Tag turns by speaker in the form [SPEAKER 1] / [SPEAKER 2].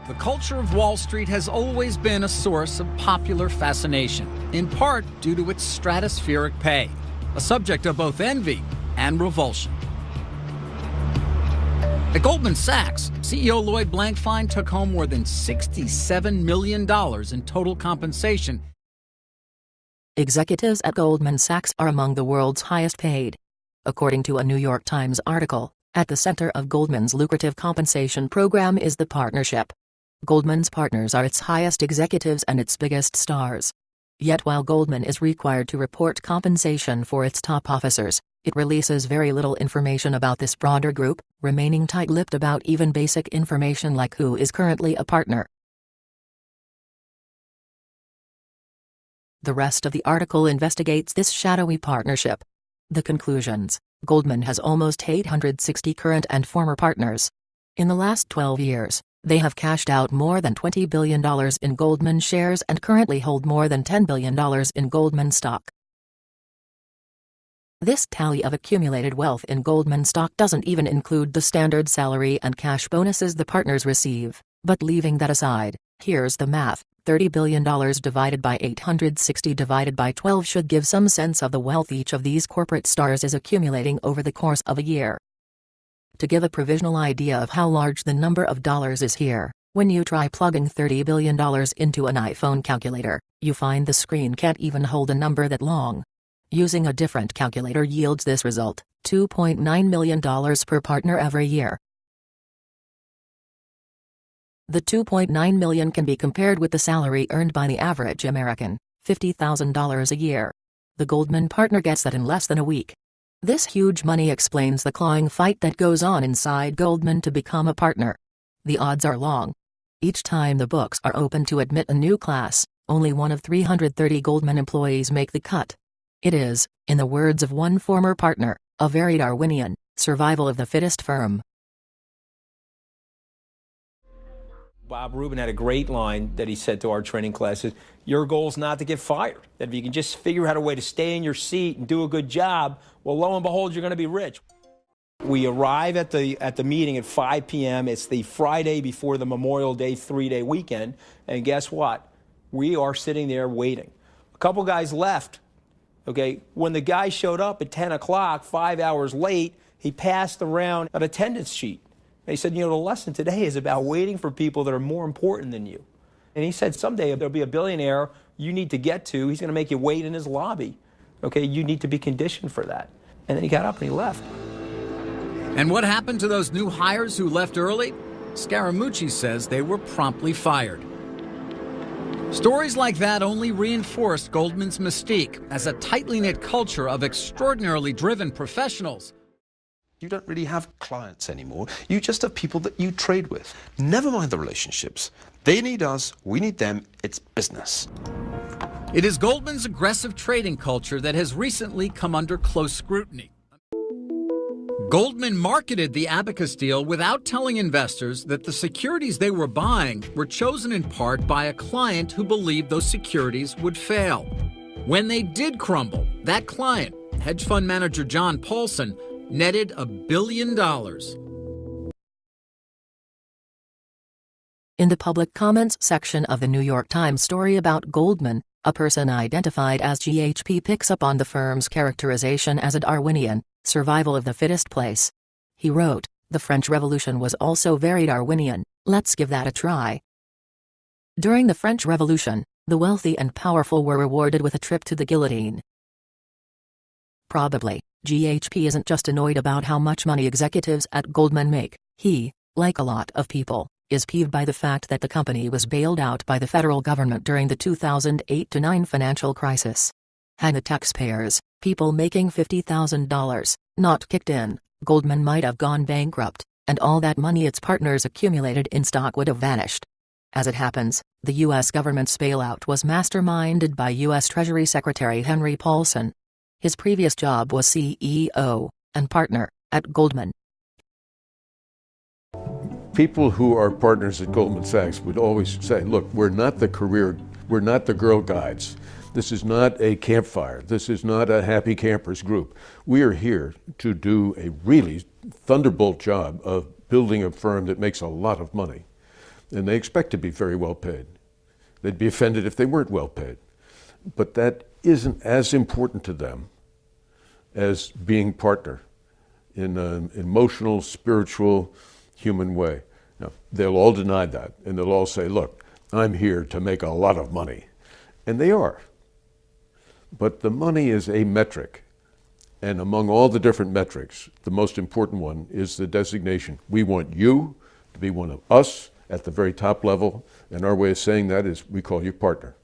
[SPEAKER 1] the culture of Wall Street has always been a source of popular fascination, in part due to its stratospheric pay, a subject of both envy and revulsion. At Goldman Sachs, CEO Lloyd Blankfein took home more than $67 million in total compensation.
[SPEAKER 2] Executives at Goldman Sachs are among the world's highest paid. According to a New York Times article, at the center of Goldman's lucrative compensation program is the partnership. Goldman's partners are its highest executives and its biggest stars. Yet while Goldman is required to report compensation for its top officers, it releases very little information about this broader group, remaining tight-lipped about even basic information like who is currently a partner. The rest of the article investigates this shadowy partnership. The conclusions: Goldman has almost 860 current and former partners. In the last 12 years, they have cashed out more than $20 billion in Goldman shares and currently hold more than $10 billion in Goldman stock. This tally of accumulated wealth in Goldman stock doesn't even include the standard salary and cash bonuses the partners receive, but leaving that aside, here's the math: $30 billion divided by 860 divided by 12 should give some sense of the wealth each of these corporate stars is accumulating over the course of a year. To give a provisional idea of how large the number of dollars is here, when you try plugging $30 billion into an iPhone calculator, you find the screen can't even hold a number that long. Using a different calculator yields this result: $2.9 million per partner every year. The $2.9 million can be compared with the salary earned by the average American, $50,000 a year. The Goldman partner gets that in less than a week. This huge money explains the clawing fight that goes on inside Goldman to become a partner. The odds are long. Each time the books are open to admit a new class, only one of 330 Goldman employees make the cut. It is, in the words of one former partner, a very Darwinian survival of the fittest firm.
[SPEAKER 3] Bob Rubin had a great line that he said to our training classes: your goal is not to get fired. That if you can just figure out a way to stay in your seat and do a good job, well, lo and behold, you're going to be rich. We arrive at the meeting at 5 p.m. It's the Friday before the Memorial Day 3-day weekend. And guess what? We are sitting there waiting. A couple guys left. Okay, when the guy showed up at 10 o'clock, 5 hours late, he passed around an attendance sheet. He said, the lesson today is about waiting for people that are more important than you. And he said, someday there'll be a billionaire you need to get to. He's going to make you wait in his lobby. Okay, you need to be conditioned for that. And then he got up and he left.
[SPEAKER 1] And what happened to those new hires who left early? Scaramucci says they were promptly fired. Stories like that only reinforced Goldman's mystique as a tightly knit culture of extraordinarily driven professionals.
[SPEAKER 4] You don't really have clients anymore. You just have people that you trade with. Never mind the relationships. They need us, we need them. It's business.
[SPEAKER 1] It is Goldman's aggressive trading culture that has recently come under close scrutiny. Goldman marketed the Abacus deal without telling investors that the securities they were buying were chosen in part by a client who believed those securities would fail. When they did crumble, that client, hedge fund manager John Paulson, netted $1 billion.
[SPEAKER 2] In the public comments section of the New York Times story about Goldman, a person identified as GHP picks up on the firm's characterization as a Darwinian survival of the fittest place. He wrote, "The French Revolution was also very Darwinian, let's give that a try." During the French Revolution, the wealthy and powerful were rewarded with a trip to the guillotine. Probably, GHP isn't just annoyed about how much money executives at Goldman make. He, like a lot of people, is peeved by the fact that the company was bailed out by the federal government during the 2008-09 financial crisis. Had the taxpayers, people making $50,000, not kicked in, Goldman might have gone bankrupt, and all that money its partners accumulated in stock would have vanished. As it happens, the U.S. government's bailout was masterminded by U.S. Treasury Secretary Henry Paulson. His previous job was CEO and partner at Goldman.
[SPEAKER 5] People who are partners at Goldman Sachs would always say, look, we're not the Girl Guides. This is not a campfire. This is not a happy campers group. We are here to do a really thunderbolt job of building a firm that makes a lot of money. and they expect to be very well paid. They'd be offended if they weren't well paid. But that isn't as important to them as being partner in an emotional, spiritual, human way. Now, they'll all deny that, and they'll all say, look, I'm here to make a lot of money. And they are. But the money is a metric. And among all the different metrics, the most important one is the designation. We want you to be one of us at the very top level, and our way of saying that is we call you partner.